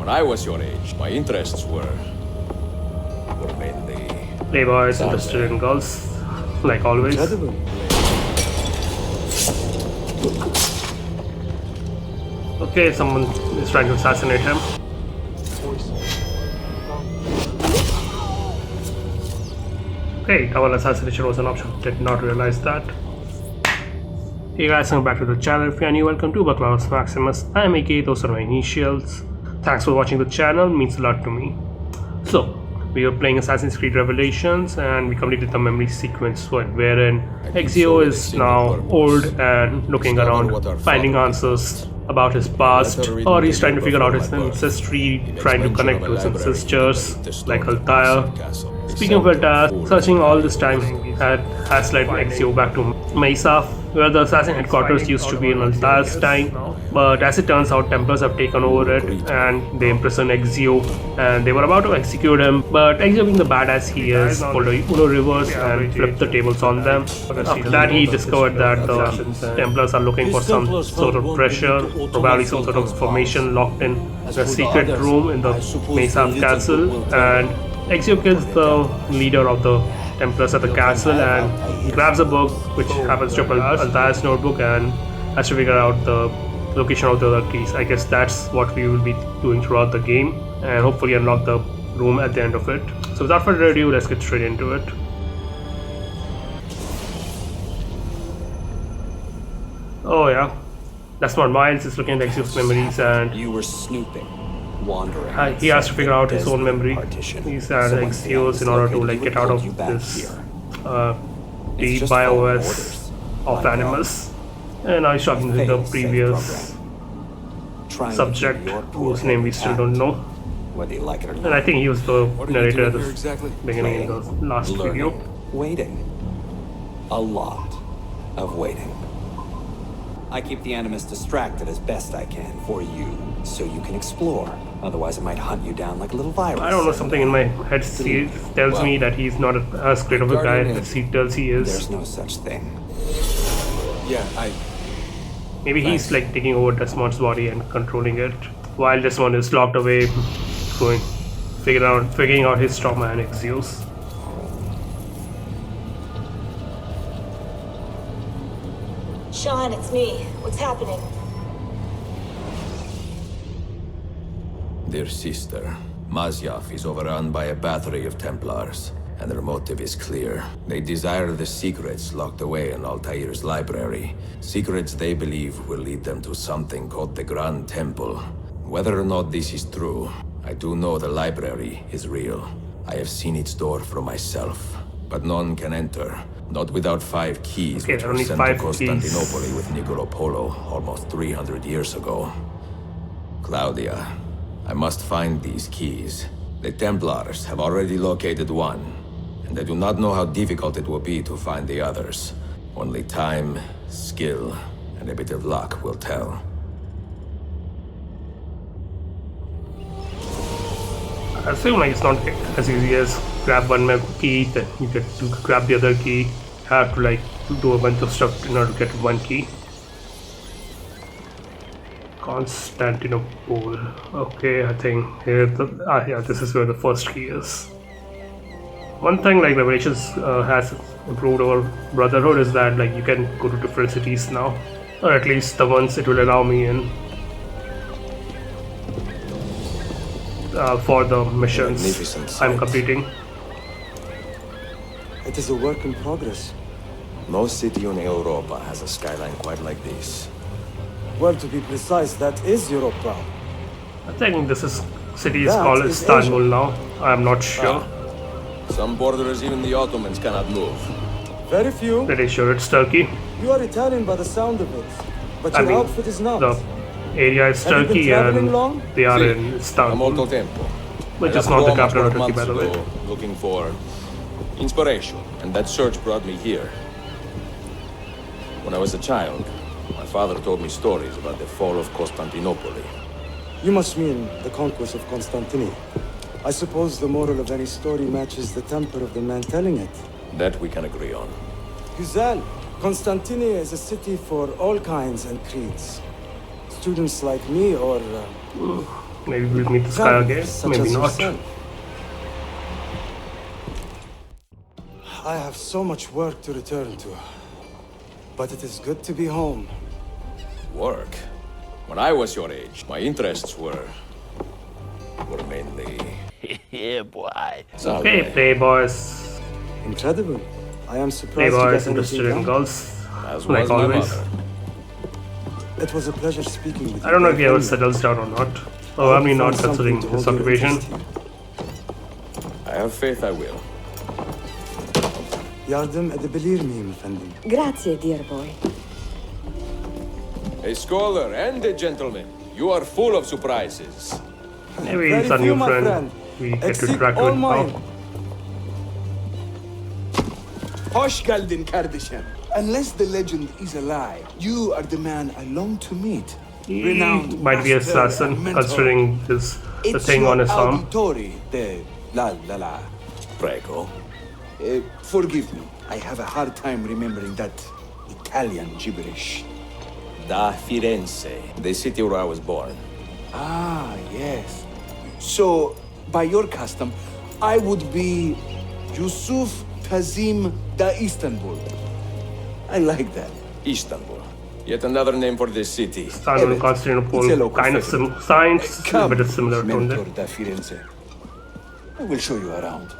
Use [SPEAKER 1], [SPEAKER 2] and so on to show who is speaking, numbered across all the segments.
[SPEAKER 1] When I was your age, my interests were mainly...
[SPEAKER 2] Playboys interested in girls, like always.
[SPEAKER 3] Incredible.
[SPEAKER 2] Okay, someone is trying to assassinate him. Okay, double assassination was an option. Did not realize that. Hey guys, welcome back to the channel. If you are new, welcome to Baclaus Maximus. I am AK, those are my initials. Thanks for watching the channel, means a lot to me. So, we were playing Assassin's Creed Revelations and we completed the memory sequence wherein Ezio is now old and looking around, finding answers about his past, or he's trying to figure out his ancestry, trying to connect to his ancestors like Altair. Speaking of Altair, searching all this time has led Ezio back to Mesa, where the assassin headquarters used to be in Altair's time. But as it turns out, Templars have taken over it and they imprison Ezio, and they were about to execute him, but Ezio, being the badass he is, pulled a Uno reverse and flipped the tables on them. After that, he discovered that the Templars are looking for some sort of pressure, probably some sort of information locked in a secret room in the Mesa castle, and Ezio kills the leader of the Templars at the castle and grabs a book which happens to be Altair's notebook and has to figure out the location of the other keys. I guess that's what we will be doing throughout the game and hopefully unlock the room at the end of it. So without further ado, let's get straight into it. Oh yeah, that's what Miles is looking at Ezio's memories, and
[SPEAKER 3] you were snooping, wandering.
[SPEAKER 2] He has to figure out his own memory. He's at Ezio's in order to like get out of this deep BIOS of animals. And now he's talking to the previous subject, whose name we still don't know.
[SPEAKER 3] Whether you like it or not.
[SPEAKER 2] And I think he was the narrator at the beginning in the last video.
[SPEAKER 3] Waiting. A lot of waiting. I keep the Animus distracted as best I can for you, so you can explore. Otherwise it might hunt you down like a little virus.
[SPEAKER 2] I don't know, something in my head tells me that he's not as great of a guy as he tells he is.
[SPEAKER 3] There's no such thing.
[SPEAKER 1] Yeah,
[SPEAKER 2] Maybe he's like taking over Desmond's body and controlling it, while Desmond is locked away, figuring out his trauma and Ezio's.
[SPEAKER 4] Sean, it's me. What's happening?
[SPEAKER 1] dear sister, Masyaf is overrun by a battery of Templars, and their motive is clear. They desire the secrets locked away in Altair's library. Secrets they believe will lead them to something called the Grand Temple. Whether or not this is true, I do know the library is real. I have seen its door for myself. But none can enter, not without 5 keys which were sent to Constantinople with Niccolo Polo almost 300 years ago. Claudia, I must find these keys. The Templars have already located one, and I do not know how difficult it will be to find the others. Only time, skill, and a bit of luck will tell.
[SPEAKER 2] I assume like it's not as easy as grab one key, then you get to grab the other key. You have to like do a bunch of stuff in order to get one key. Constantinople. Okay, I think here yeah, this is where the first key is. One thing like Revelations has improved over Brotherhood is that like you can go to different cities now, or at least the ones it will allow me in. For the missions I'm completing.
[SPEAKER 5] It is a work in progress.
[SPEAKER 1] No city in Europa has a skyline quite like this.
[SPEAKER 5] Well, to be precise, that is Europa.
[SPEAKER 2] I think this city is called Istanbul now. I'm not sure.
[SPEAKER 1] Some borders even the Ottomans cannot move.
[SPEAKER 5] Very few.
[SPEAKER 2] Pretty sure it's Turkey.
[SPEAKER 5] You are Italian by the sound of it, but your outfit is not.
[SPEAKER 2] The area is Turkey and they are in Istanbul, which is not the capital of Turkey, by the way.
[SPEAKER 1] Looking for inspiration, and that search brought me here. When I was a child, my father told me stories about the fall of Constantinople.
[SPEAKER 5] You must mean the conquest of Constantinople. I suppose the moral of any story matches the temper of the man telling it.
[SPEAKER 1] That we can agree on.
[SPEAKER 5] Güzel, Constantinople is a city for all kinds and creeds. Students like me or
[SPEAKER 2] Maybe we'll meet this guy again,
[SPEAKER 5] Such
[SPEAKER 2] maybe
[SPEAKER 5] as
[SPEAKER 2] not.
[SPEAKER 5] yourself. I have so much work to return to. But it is good to be home.
[SPEAKER 1] Work? When I was your age, my interests were mainly...
[SPEAKER 6] Yeah, boy.
[SPEAKER 2] Okay, playboys.
[SPEAKER 5] Incredible. I am surprised you
[SPEAKER 2] Playboys
[SPEAKER 5] got
[SPEAKER 2] interested
[SPEAKER 5] anything
[SPEAKER 2] in
[SPEAKER 5] done.
[SPEAKER 2] girls,
[SPEAKER 1] As
[SPEAKER 2] like
[SPEAKER 1] was my
[SPEAKER 2] always.
[SPEAKER 1] mother.
[SPEAKER 5] It was a pleasure speaking with you.
[SPEAKER 2] I don't know if he ever
[SPEAKER 5] Anyway,
[SPEAKER 2] settles down or not.
[SPEAKER 5] I
[SPEAKER 2] Probably
[SPEAKER 5] hope you
[SPEAKER 2] not
[SPEAKER 5] found something
[SPEAKER 2] considering
[SPEAKER 5] to
[SPEAKER 2] his
[SPEAKER 5] hold your
[SPEAKER 2] occupation.
[SPEAKER 5] interest here.
[SPEAKER 1] I have faith I will.
[SPEAKER 5] Yardım edebilir miyim efendim?
[SPEAKER 7] Grazie, dear boy.
[SPEAKER 1] A scholar and a gentleman. You are full of surprises.
[SPEAKER 2] Maybe
[SPEAKER 5] Very
[SPEAKER 2] it's our
[SPEAKER 5] few,
[SPEAKER 2] new
[SPEAKER 5] my
[SPEAKER 2] friend. We get to
[SPEAKER 5] Exceed
[SPEAKER 2] interact
[SPEAKER 5] all
[SPEAKER 2] with
[SPEAKER 5] mine.
[SPEAKER 2] now.
[SPEAKER 8] Hoş geldin kardeşim. Unless the legend is a lie, you are the man I long to meet.
[SPEAKER 2] He
[SPEAKER 8] Renowned
[SPEAKER 2] might be
[SPEAKER 8] master
[SPEAKER 2] assassin,
[SPEAKER 8] and mentor.
[SPEAKER 2] considering the thing on his
[SPEAKER 8] Ezio
[SPEAKER 2] arm.
[SPEAKER 8] Auditore, the la.
[SPEAKER 1] Prego.
[SPEAKER 8] Forgive me, I have a hard time remembering that Italian gibberish.
[SPEAKER 1] Da Firenze, the city where I was born.
[SPEAKER 8] Ah, yes. So, by your custom, I would be Yusuf Kazim da Istanbul. I like that.
[SPEAKER 1] Istanbul. Yet another name for this city.
[SPEAKER 2] Istanbul and Constantinople, kind of science, a bit similar to
[SPEAKER 8] Mentor
[SPEAKER 2] them.
[SPEAKER 8] da Firenze. I will show you around.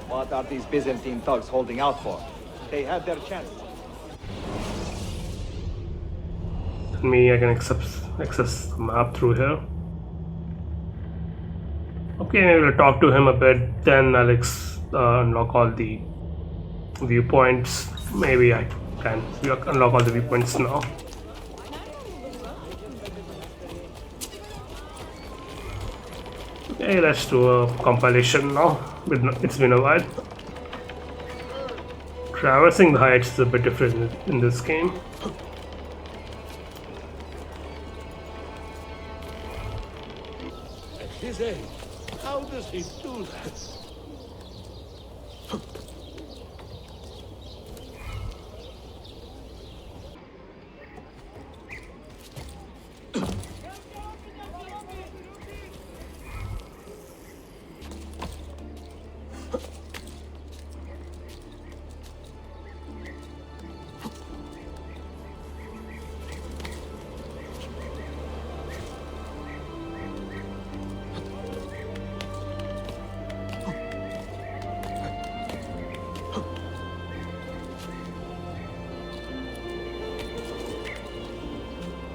[SPEAKER 9] What are these Byzantine thugs holding out for? They had their chance.
[SPEAKER 2] Me, I can access the map through here. Okay, maybe we'll talk to him a bit, then I'll unlock all the viewpoints. Maybe I can unlock all the viewpoints now. Okay, let's do a compilation now. It's been a while. Traversing the heights is a bit different in this game.
[SPEAKER 6] At his age, how does he do that?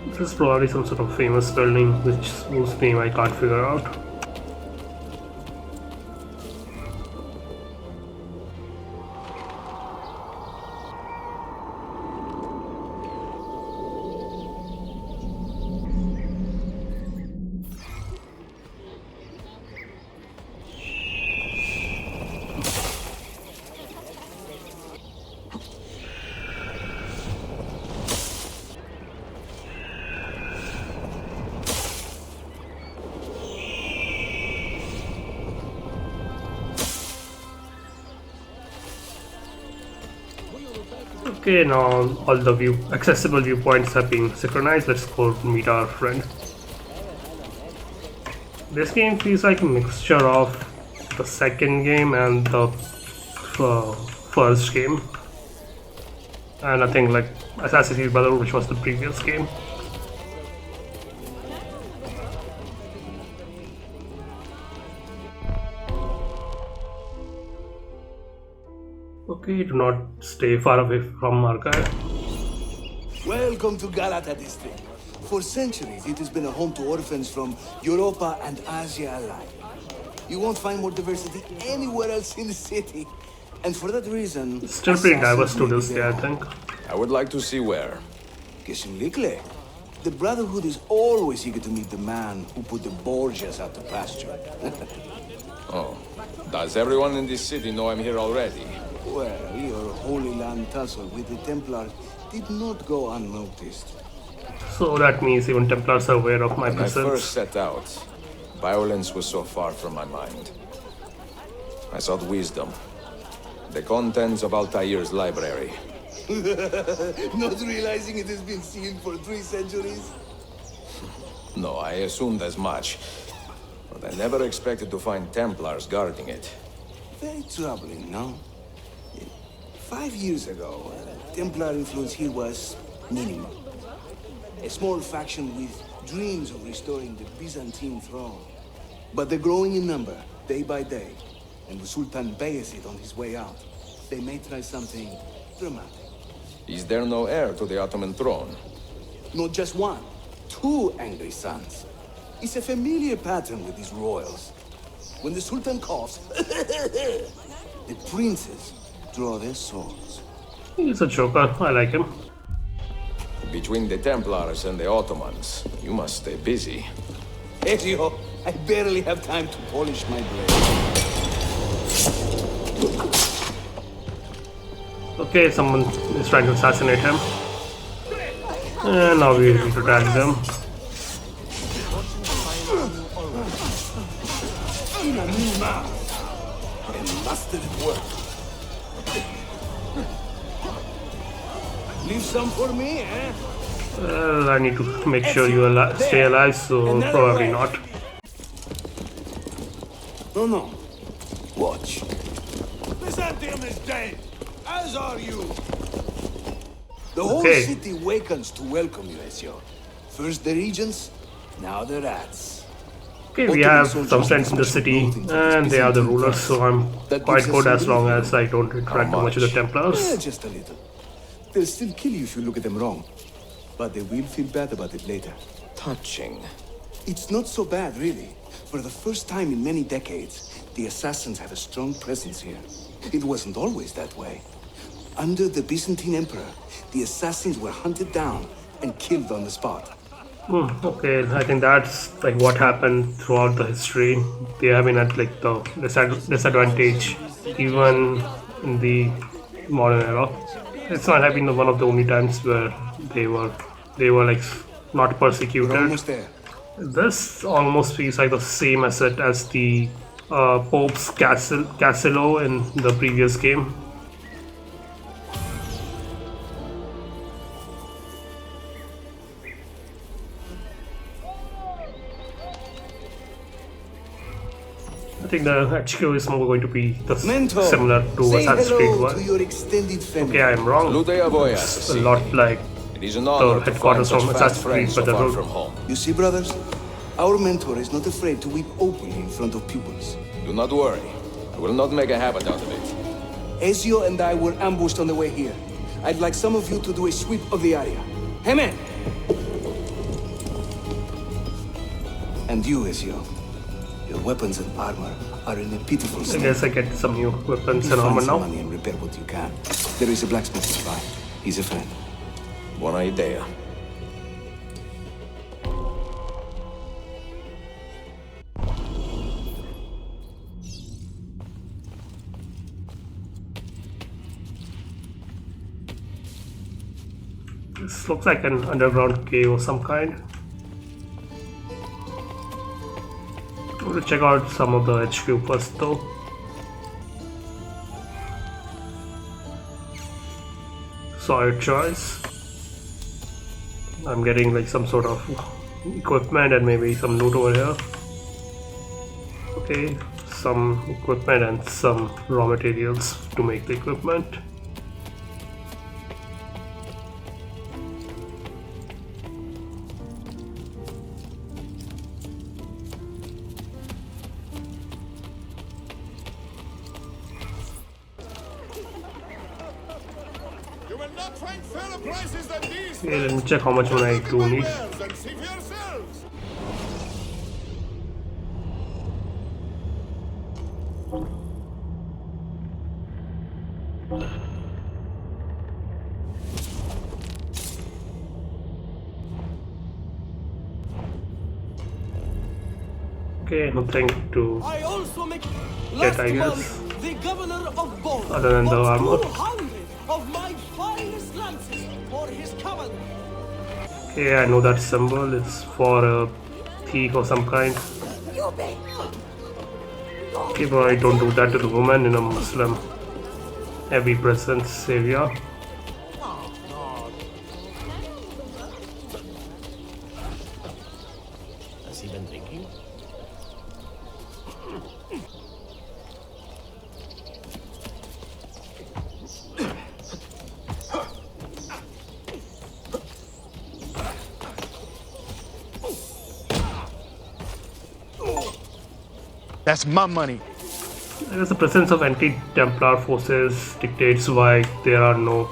[SPEAKER 2] This is probably some sort of famous building whose name I can't figure out. Okay, now all the accessible viewpoints have been synchronized. Let's go meet our friend. This game feels like a mixture of the second game and the first game, and I think like Assassin's Creed Brotherhood, which was the previous game. Okay, do not stay far away from our guy.
[SPEAKER 8] Welcome to Galata district. For centuries, it has been a home to orphans from Europa and Asia alike. You won't find more diversity anywhere else in the city. And for that reason...
[SPEAKER 2] It's still pretty diverse to
[SPEAKER 8] assassins
[SPEAKER 2] this
[SPEAKER 8] may
[SPEAKER 2] day,
[SPEAKER 8] be
[SPEAKER 2] I
[SPEAKER 8] their
[SPEAKER 2] think.
[SPEAKER 1] I would like to see where.
[SPEAKER 8] Kesinlikle. The Brotherhood is always eager to meet the man who put the Borgias out to pasture.
[SPEAKER 1] Oh. Does everyone in this city know I'm here already?
[SPEAKER 8] Well, your Holy Land tussle with the Templars did not go unnoticed.
[SPEAKER 2] So that means even Templars are aware of my
[SPEAKER 1] When I first
[SPEAKER 2] presence.
[SPEAKER 1] set out, violence was so far from my mind. I sought wisdom. The contents of Altair's library.
[SPEAKER 8] Not realizing it has been sealed for 3 centuries?
[SPEAKER 1] No, I assumed as much. But I never expected to find Templars guarding it.
[SPEAKER 8] Very troubling, no? 5 years ago, Templar influence here was minimal. A small faction with dreams of restoring the Byzantine throne. But they're growing in number, day by day. And the Sultan Bayezid on his way out. They may try something dramatic.
[SPEAKER 1] Is there no heir to the Ottoman throne?
[SPEAKER 8] Not just one, 2 angry sons. It's a familiar pattern with these royals. When the Sultan coughs, the princes draw their swords.
[SPEAKER 2] He's a joker. I like him.
[SPEAKER 1] Between the Templars and the Ottomans, you must stay busy.
[SPEAKER 8] Ezio, I barely have time to polish my blade.
[SPEAKER 2] Okay, someone is trying to assassinate him. And now we need to tag them.
[SPEAKER 8] And master at work. Leave some for me, eh?
[SPEAKER 2] Well, I need to make sure you stay alive, so probably not.
[SPEAKER 8] No. Watch.
[SPEAKER 6] Byzantium is dead, as are you.
[SPEAKER 8] The whole
[SPEAKER 2] Okay.
[SPEAKER 8] city wakens to welcome you, Ezio. First the regents, now the rats.
[SPEAKER 2] Okay, we have some friends in the city, and they are the rulers, so I'm quite good as long as I don't interact too much with the
[SPEAKER 8] Yeah,
[SPEAKER 2] Templars.
[SPEAKER 8] just a little. They'll still kill you if you look at them wrong. But they will feel bad about it later.
[SPEAKER 1] Touching.
[SPEAKER 8] It's not so bad, really. For the first time in many decades, the assassins have a strong presence here. It wasn't always that way. Under the Byzantine Emperor, the assassins were hunted down and killed on the spot.
[SPEAKER 2] Okay, I think that's like what happened throughout the history. They have been at like the disadvantage even in the modern era. It's not have been one of the only times where they were like not
[SPEAKER 8] We're
[SPEAKER 2] persecuted.
[SPEAKER 8] almost there.
[SPEAKER 2] This almost feels like the same asset as the Pope's Castello in the previous game. I think the HQ is more going to be
[SPEAKER 8] Mentor,
[SPEAKER 2] similar to
[SPEAKER 8] say
[SPEAKER 2] Assassin's Creed
[SPEAKER 8] hello
[SPEAKER 2] 1.
[SPEAKER 8] to your extended family.
[SPEAKER 2] Okay, I am wrong.
[SPEAKER 1] Salute a voi,
[SPEAKER 2] It's a
[SPEAKER 1] assassini.
[SPEAKER 2] lot like
[SPEAKER 1] It is an honor
[SPEAKER 2] the
[SPEAKER 1] to
[SPEAKER 2] headquarters
[SPEAKER 1] find
[SPEAKER 2] from
[SPEAKER 1] such fast
[SPEAKER 2] Assassin's Creed,
[SPEAKER 1] friends so
[SPEAKER 2] but the
[SPEAKER 1] far
[SPEAKER 2] road.
[SPEAKER 1] from home.
[SPEAKER 8] You see, brothers? Our mentor is not afraid to weep openly in front of pupils.
[SPEAKER 1] Do not worry. I will not make a habit out of it.
[SPEAKER 8] Ezio and I were ambushed on the way here. I'd like some of you to do a sweep of the area. Hey, man! And you, Ezio. Your weapons and armor are in a pitiful
[SPEAKER 2] I
[SPEAKER 8] state.
[SPEAKER 2] guess I get some new weapons
[SPEAKER 8] You
[SPEAKER 2] and armor
[SPEAKER 8] find some
[SPEAKER 2] now.
[SPEAKER 8] money and repair what you can. There is a blacksmith nearby. He's a friend.
[SPEAKER 1] Buona idea.
[SPEAKER 2] This looks like an underground cave of some kind. I'm going to check out some of the HQ first though. Solid choice. I'm getting like some sort of equipment and maybe some loot over here. Okay, some equipment and some raw materials to make the equipment.
[SPEAKER 6] You will not find fairer prices than these.
[SPEAKER 2] Okay, let me check how much money I do need.
[SPEAKER 6] And see for yourselves.
[SPEAKER 2] Okay, nothing to
[SPEAKER 7] I also make
[SPEAKER 2] get, I
[SPEAKER 7] last
[SPEAKER 2] guess.
[SPEAKER 7] month the governor of Bol
[SPEAKER 2] Other than the armor.
[SPEAKER 7] 200 of my finest lances for his cavalry.
[SPEAKER 2] Okay, I know that symbol. It's for a thief or some kind. Okay, but I don't do that to the woman in a Muslim heavy presence area. been thinking.
[SPEAKER 5] That's my money.
[SPEAKER 2] I guess the presence of anti-Templar forces dictates why there are no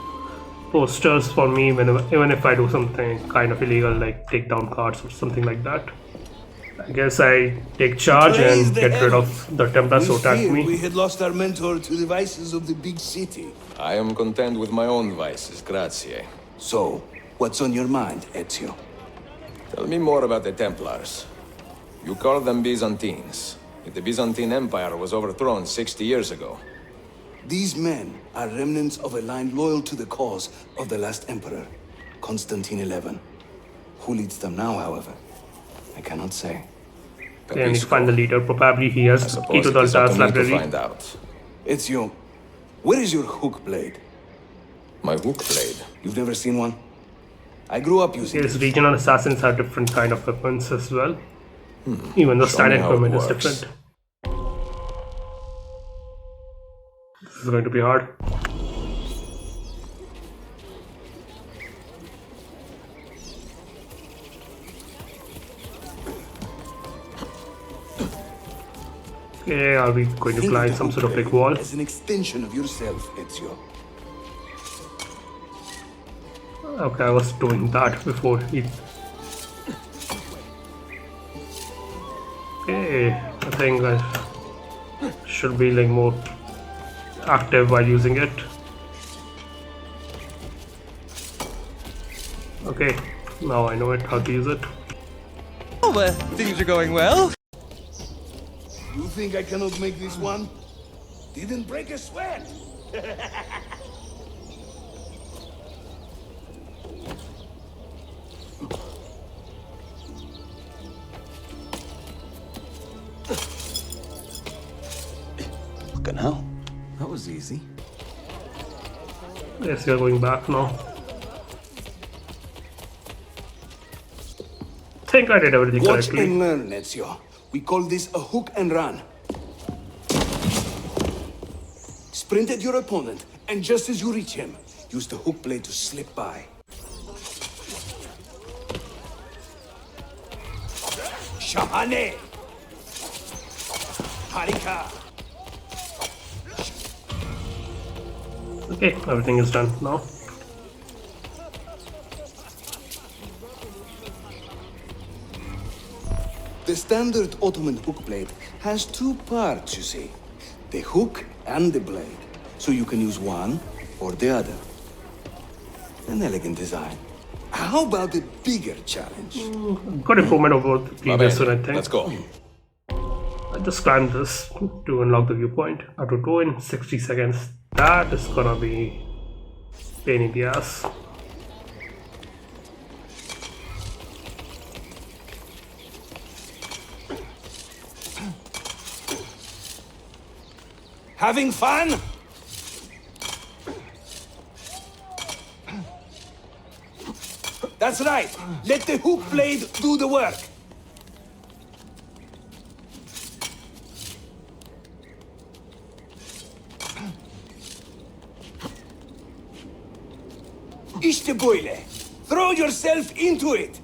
[SPEAKER 2] posters for me even if I do something kind of illegal like take down cards or something like that. I guess I take charge
[SPEAKER 8] Praise
[SPEAKER 2] and
[SPEAKER 8] the
[SPEAKER 2] get rid of
[SPEAKER 8] heavens.
[SPEAKER 2] the Templars who
[SPEAKER 8] We
[SPEAKER 2] attack
[SPEAKER 8] feared we
[SPEAKER 2] me.
[SPEAKER 8] had lost our mentor to the vices of the big city.
[SPEAKER 1] I am content with my own vices, grazie.
[SPEAKER 8] So, what's on your mind, Ezio?
[SPEAKER 1] Tell me more about the Templars. You call them Byzantines. Yet the Byzantine Empire was overthrown 60 years ago.
[SPEAKER 8] These men are remnants of a line loyal to the cause of the last emperor, Constantine XI. Who leads them now, however? I cannot say.
[SPEAKER 2] Okay, I need to find the leader. Probably he has the key
[SPEAKER 1] Suppose
[SPEAKER 2] to
[SPEAKER 1] it
[SPEAKER 2] the
[SPEAKER 1] is up
[SPEAKER 2] Altair's
[SPEAKER 1] to me to
[SPEAKER 2] library.
[SPEAKER 1] find out.
[SPEAKER 8] Ezio, where is your Hookblade?
[SPEAKER 1] My Hookblade.
[SPEAKER 8] You've never seen one? I grew up using
[SPEAKER 2] Yes,
[SPEAKER 8] it.
[SPEAKER 2] regional assassins have different kind of weapons as well. Even the
[SPEAKER 1] Show me
[SPEAKER 2] standard
[SPEAKER 1] how it
[SPEAKER 2] equipment is
[SPEAKER 1] works.
[SPEAKER 2] different. This is going to be hard. Okay, are we going to
[SPEAKER 8] Think
[SPEAKER 2] climb
[SPEAKER 8] of the
[SPEAKER 2] some sort of
[SPEAKER 8] Hookblade
[SPEAKER 2] big wall?
[SPEAKER 8] as an extension of yourself, Ezio.
[SPEAKER 2] Okay, I was doing that before he... Okay, I think I should be like more active while using it. Okay, now I know how to use it.
[SPEAKER 7] Oh, things are going well.
[SPEAKER 8] You think I cannot make this one? Didn't break a sweat.
[SPEAKER 3] Fucking hell. That was easy.
[SPEAKER 2] Yes, we are going back now. I think I did everything
[SPEAKER 8] Watch
[SPEAKER 2] correctly.
[SPEAKER 8] and learn, Ezio. We call this a hook and run. Sprint at your opponent, and just as you reach him, use the hook blade to slip by. Shahane! Harika!
[SPEAKER 2] Okay, everything is done now.
[SPEAKER 8] The standard Ottoman hook blade has two parts, you see. The hook and the blade. So you can use one or the other. An elegant design. How about the bigger challenge?
[SPEAKER 2] Good improvement over the
[SPEAKER 1] Va
[SPEAKER 2] previous one, I
[SPEAKER 1] bene,
[SPEAKER 2] think.
[SPEAKER 1] let's go.
[SPEAKER 2] I just climbed this to unlock the viewpoint. I have to do in 60 seconds. That is gonna be pain in the ass.
[SPEAKER 8] Having fun? That's right. Let the hook blade do the work. İşte böyle. Throw yourself into it.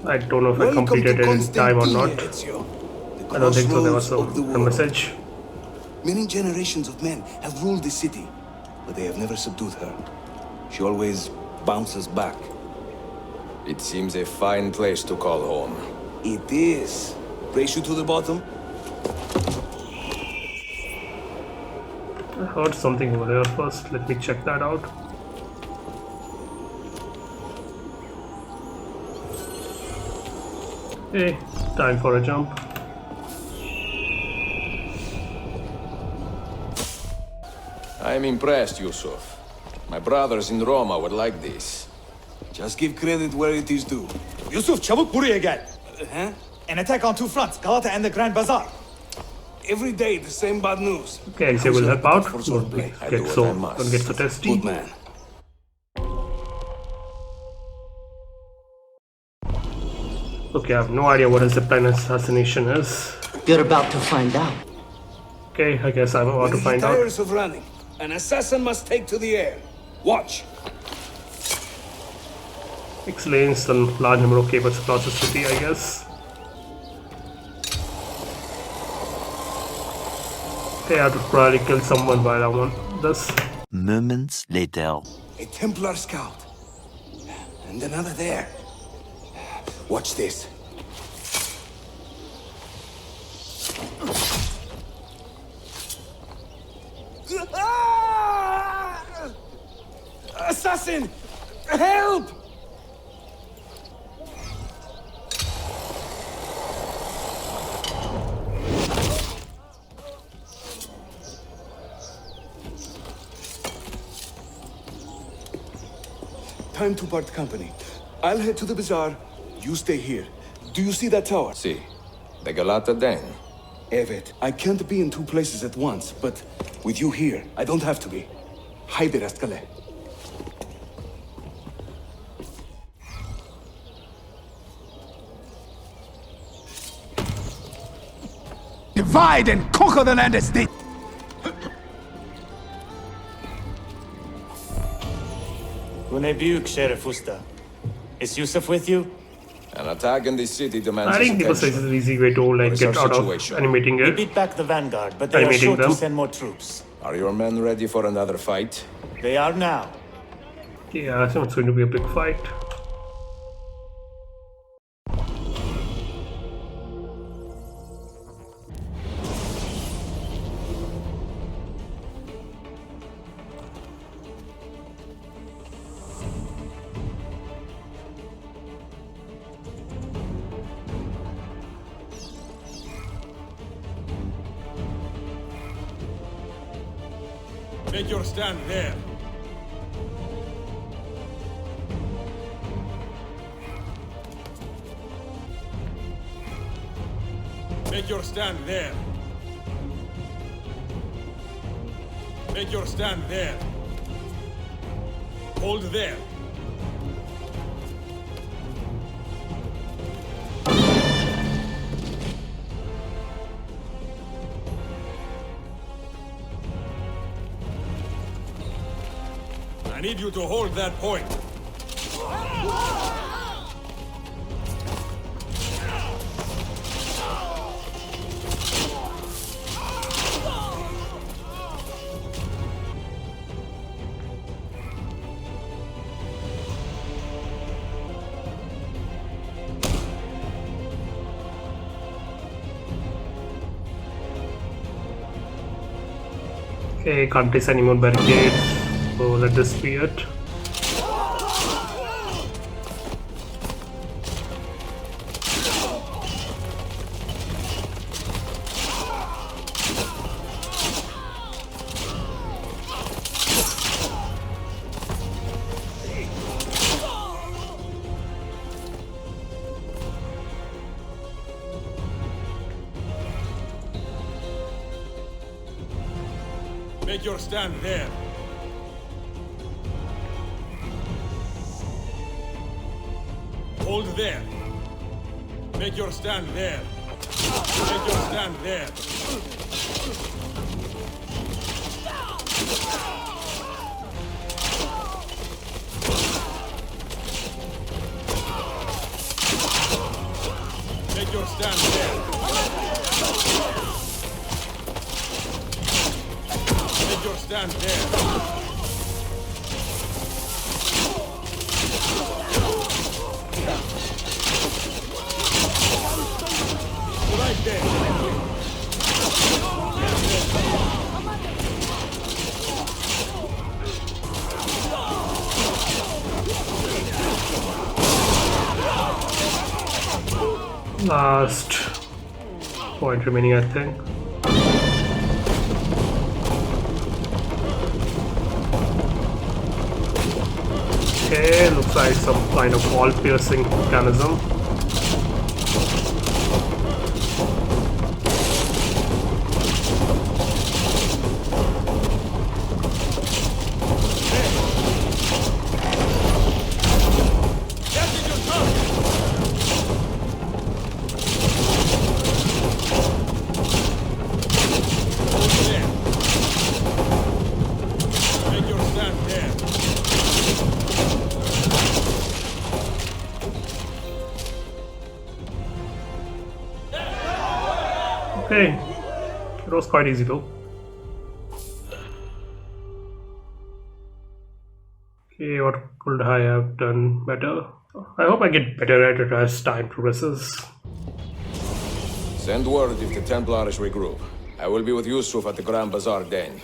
[SPEAKER 2] I don't know if I completed it in time or not.
[SPEAKER 8] Ezio. The
[SPEAKER 2] I don't think so. There was
[SPEAKER 8] crossroads of the
[SPEAKER 2] a
[SPEAKER 8] world.
[SPEAKER 2] message.
[SPEAKER 8] Many generations of men have ruled the city, but they have never subdued her. She always bounces back.
[SPEAKER 1] It seems a fine place to call home.
[SPEAKER 8] It is. Race you to the bottom?
[SPEAKER 2] I heard something over there first. Let me check that out. Okay, time for a jump.
[SPEAKER 1] I'm impressed, Yusuf. My brothers in Roma would like this.
[SPEAKER 8] Just give credit where it is due.
[SPEAKER 9] Yusuf, çabuk buraya gel.
[SPEAKER 8] Huh?
[SPEAKER 9] An attack on two fronts, Galata and the Grand Bazaar.
[SPEAKER 8] Every day, the same bad news.
[SPEAKER 2] Okay, Ezio will help out.
[SPEAKER 8] For swordplay.
[SPEAKER 1] I do
[SPEAKER 2] Get
[SPEAKER 1] what I
[SPEAKER 2] so,
[SPEAKER 1] must.
[SPEAKER 2] don't get so testy.
[SPEAKER 8] Good man.
[SPEAKER 2] Okay, I have no idea what a zipline assassination is.
[SPEAKER 7] You're about to find out.
[SPEAKER 2] Okay, I guess I'm about to
[SPEAKER 8] When he
[SPEAKER 2] find out.
[SPEAKER 8] tires of running, an assassin must take to the air. Watch.
[SPEAKER 2] Explains the large number of cables across the city, I guess. Okay, I have to probably kill someone while I want this.
[SPEAKER 10] Moments later.
[SPEAKER 8] A Templar scout. And another there. Watch this. Assassin! Help! Time to part company. I'll head to the bazaar. You stay here. Do you see that tower?
[SPEAKER 1] See, the Galata Den.
[SPEAKER 8] Evet, I can't be in two places at once, but with you here, I don't have to be. Haydi rastgele.
[SPEAKER 6] Divide and conquer the land estate!
[SPEAKER 11] Bu ne büyük şeref usta. Is Yusuf with you?
[SPEAKER 1] An attack in this city demands
[SPEAKER 2] I think
[SPEAKER 1] his
[SPEAKER 2] this is
[SPEAKER 1] attention.
[SPEAKER 2] an easy way to like
[SPEAKER 1] What is
[SPEAKER 2] get
[SPEAKER 1] our
[SPEAKER 2] out of
[SPEAKER 1] situation?
[SPEAKER 2] animating
[SPEAKER 11] We
[SPEAKER 2] it.
[SPEAKER 11] beat back the vanguard, but they are
[SPEAKER 2] Animating
[SPEAKER 11] sure to
[SPEAKER 2] them.
[SPEAKER 11] send more troops.
[SPEAKER 1] Are your men ready for another fight?
[SPEAKER 11] They are now.
[SPEAKER 2] Yeah, so it's going to be a big fight.
[SPEAKER 6] Make your stand there. Make your stand there. Make your stand there. Hold there. I need you to hold that point.
[SPEAKER 2] Okay, can't place any more barricades, so let this be it.
[SPEAKER 6] Make your stand there. Hold there. Make your stand there. Make your stand there. Make your stand there. Make your stand there. Right there.
[SPEAKER 2] Last point remaining, I think. Okay, looks like some kind of wall-piercing mechanism. Okay, it was quite easy though. Okay, what could I have done better? I hope I get better at it as time progresses.
[SPEAKER 1] Send word if the Templars regroup. I will be with Yusuf at the Grand Bazaar then.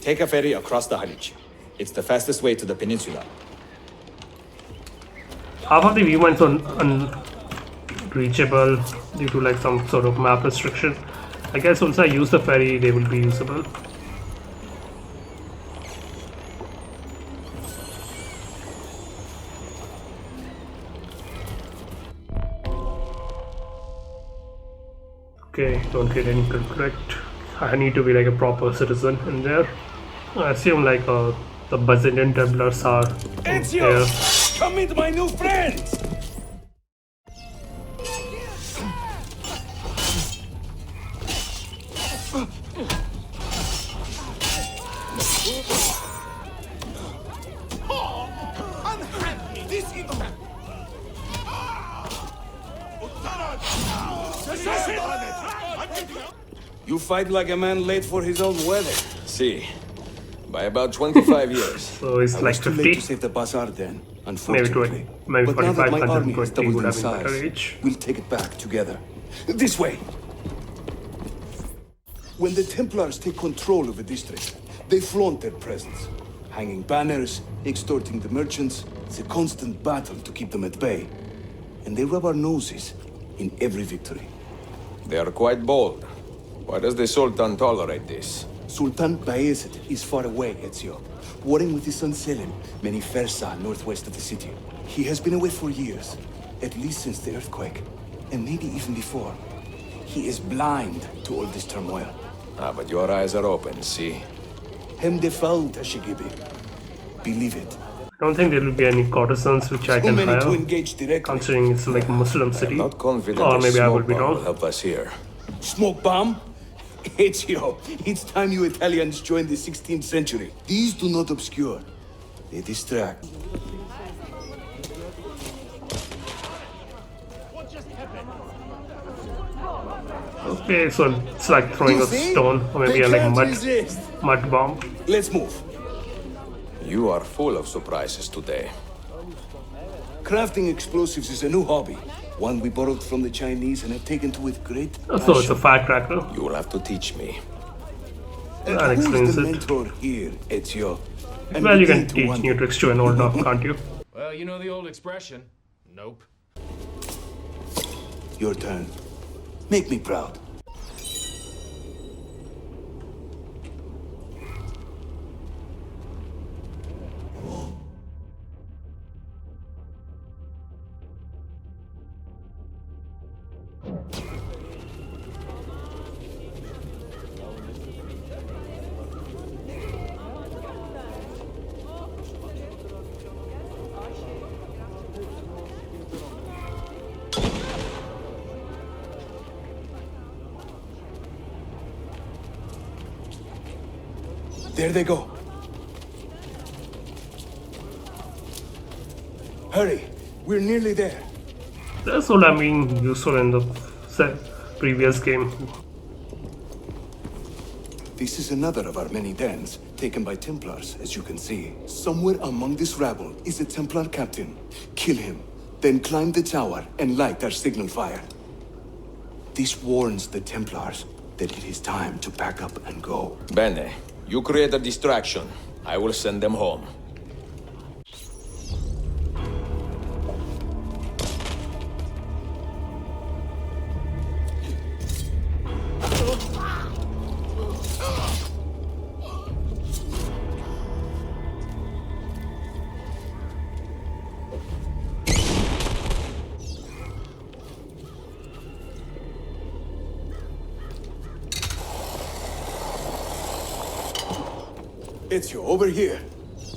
[SPEAKER 3] Take a ferry across the Halij. It's the fastest way to the peninsula.
[SPEAKER 2] Half of the viewpoints are unreachable due to like some sort of map restriction. I guess once I use the ferry, they will be usable. Okay, don't get any conflict. I need to be like a proper citizen in there. I assume like the Byzantine Templars are
[SPEAKER 6] Ezio! Come meet my new friends!
[SPEAKER 8] You fight like a man late for his own wedding.
[SPEAKER 1] See, by about 25 years.
[SPEAKER 2] So it's like
[SPEAKER 8] Too
[SPEAKER 2] 50.
[SPEAKER 8] late to save the bazaar then, unfortunately.
[SPEAKER 2] Maybe
[SPEAKER 8] But now that
[SPEAKER 2] 45,
[SPEAKER 8] my army has
[SPEAKER 2] 120
[SPEAKER 8] doubled
[SPEAKER 2] would
[SPEAKER 8] in
[SPEAKER 2] have been better
[SPEAKER 8] size,
[SPEAKER 2] age.
[SPEAKER 8] we'll take it back together. This way! When the Templars take control of a district, they flaunt their presence. Hanging banners, extorting the merchants, it's a constant battle to keep them at bay. And they rub our noses in every victory.
[SPEAKER 1] They are quite bold. Why does the Sultan tolerate this?
[SPEAKER 8] Sultan Bayezid is far away, Ezio, warring with his son Selim, many Fersa northwest of the city. He has been away for years, at least since the earthquake, and maybe even before. He is blind to all this turmoil.
[SPEAKER 1] Ah, but your eyes are open, see?
[SPEAKER 8] Hem defal Tashigibi. Believe it.
[SPEAKER 2] I don't think there will be any courtesans which I
[SPEAKER 8] Too
[SPEAKER 2] can
[SPEAKER 8] many to
[SPEAKER 2] hire,
[SPEAKER 8] engage directly.
[SPEAKER 2] considering it's like a Muslim city.
[SPEAKER 1] I'm not confident
[SPEAKER 2] Or
[SPEAKER 1] a
[SPEAKER 2] maybe I will
[SPEAKER 1] smoke
[SPEAKER 2] be
[SPEAKER 1] bomb
[SPEAKER 2] wrong.
[SPEAKER 1] will help us here.
[SPEAKER 8] Smoke bomb? Ezio, it's time you Italians joined the 16th century. These do not obscure. They distract.
[SPEAKER 2] Okay, so it's like throwing
[SPEAKER 8] You
[SPEAKER 2] a
[SPEAKER 8] see?
[SPEAKER 2] stone or maybe
[SPEAKER 8] They
[SPEAKER 2] a like
[SPEAKER 8] can't resist.
[SPEAKER 2] mud bomb.
[SPEAKER 8] Let's move.
[SPEAKER 1] You are full of surprises today.
[SPEAKER 8] Crafting explosives is a new hobby. One we borrowed from the Chinese and have taken to with great passion.
[SPEAKER 2] So it's a firecracker.
[SPEAKER 1] You will have to teach me.
[SPEAKER 8] And
[SPEAKER 2] That
[SPEAKER 8] who
[SPEAKER 2] explains
[SPEAKER 8] is the
[SPEAKER 2] it.
[SPEAKER 8] mentor here, Ezio? I'm
[SPEAKER 2] Well, you can
[SPEAKER 8] beginning to
[SPEAKER 2] teach
[SPEAKER 8] wonder.
[SPEAKER 2] new tricks to an old dog, can't you?
[SPEAKER 6] Well, you know the old expression. Nope.
[SPEAKER 8] Your turn. Make me proud. There they go. Hurry, we're nearly there.
[SPEAKER 2] That's what I mean useful in the previous game.
[SPEAKER 8] This is another of our many dens, taken by Templars, as you can see. Somewhere among this rabble is a Templar captain. Kill him, then climb the tower and light our signal fire. This warns the Templars that it is time to pack up and go.
[SPEAKER 1] Bene, you create a distraction. I will send them home.
[SPEAKER 8] Ezio, over here.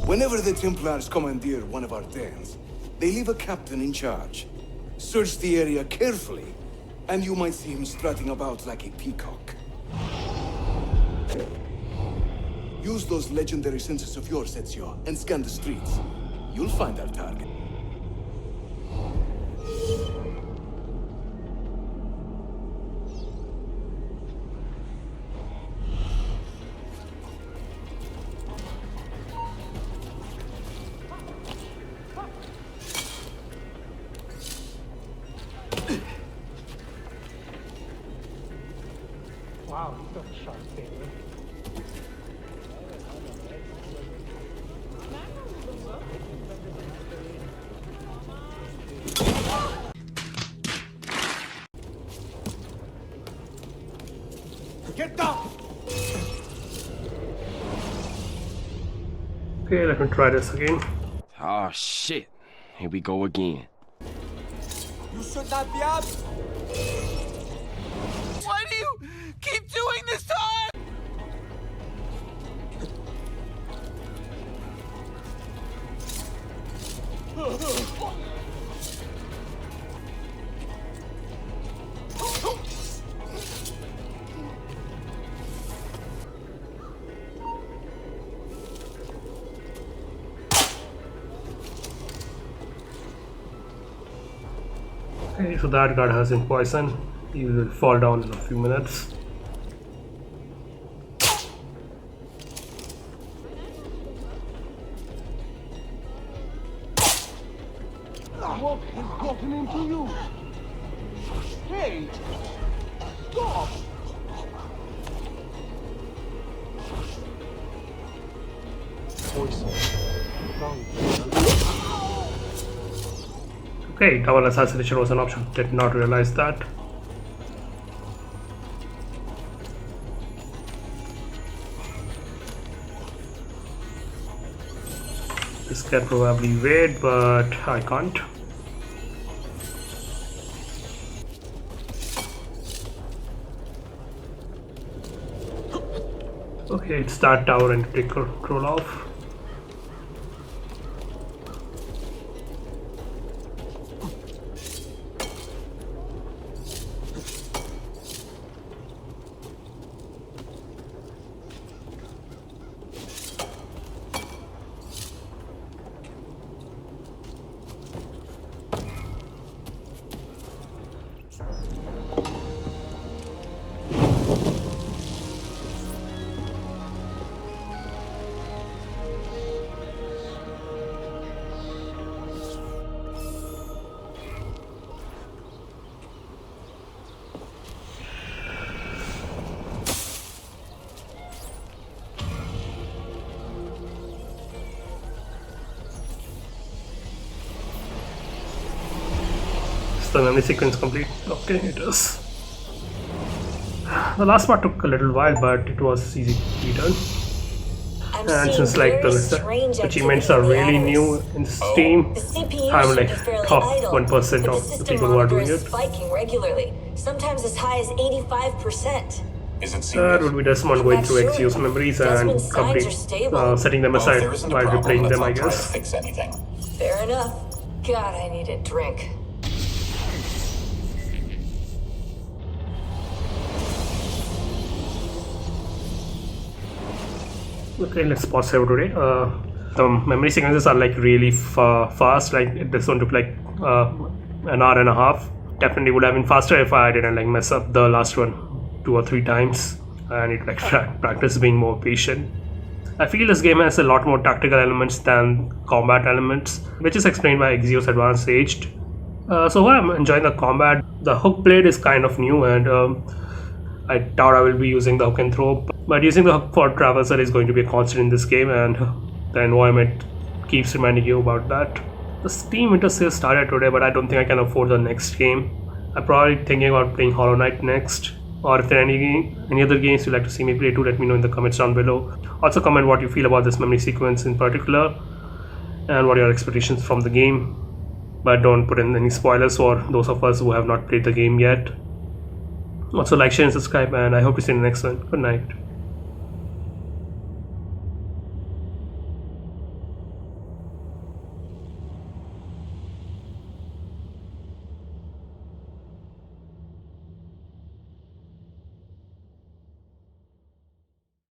[SPEAKER 8] Whenever the Templars commandeer one of our dens, they leave a captain in charge. Search the area carefully, and you might see him strutting about like a peacock. Use those legendary senses of yours, Ezio, and scan the streets. You'll find our target.
[SPEAKER 2] Wow, he got a shot there.
[SPEAKER 6] Get down!
[SPEAKER 2] Okay, let me try this again.
[SPEAKER 12] Oh shit. Here we go again.
[SPEAKER 7] You should not be up.
[SPEAKER 6] Why do you keep doing this to us?
[SPEAKER 2] Okay, so that guard has in poison. He will fall down in a few minutes.
[SPEAKER 6] What has gotten into you? Hey! Stop!
[SPEAKER 2] Okay, double assassination was an option. Did not realize that. This can probably wait, but I can't. Okay, it's that tower and take control of. The memory sequence complete. Okay, it is. The last part took a little while, but it was easy to be done. And since like the achievements are really new in Steam, I'm like top 1% of the people who are doing it.
[SPEAKER 4] Spiking regularly, sometimes as high as 85%.
[SPEAKER 2] That would be Desmond going through Ezio's memories and setting them aside while replaying them, I guess.
[SPEAKER 4] Fair enough. God, I need a drink.
[SPEAKER 2] Okay, let's pause here today. The memory sequences are like really fast. Like this one took like an hour and a half. Definitely would have been faster if I didn't like mess up the last one 2 or 3 times and it like practice being more patient. I feel this game has a lot more tactical elements than combat elements, which is explained by Ezio's advanced aged. So while I'm enjoying the combat, the Hookblade is kind of new and I doubt I will be using the hook and throw, but using the hook for traversal is going to be a constant in this game, and the environment keeps reminding you about that. The Steam Winter Sale started today, but I don't think I can afford the next game. I'm probably thinking about playing Hollow Knight next, or if there are any other games you'd like to see me play, do let me know in the comments down below. Also comment what you feel about this memory sequence in particular, and what are your expectations from the game, but don't put in any spoilers for those of us who have not played the game yet. Also like, share and subscribe, and I hope to see you in the next one. Good night.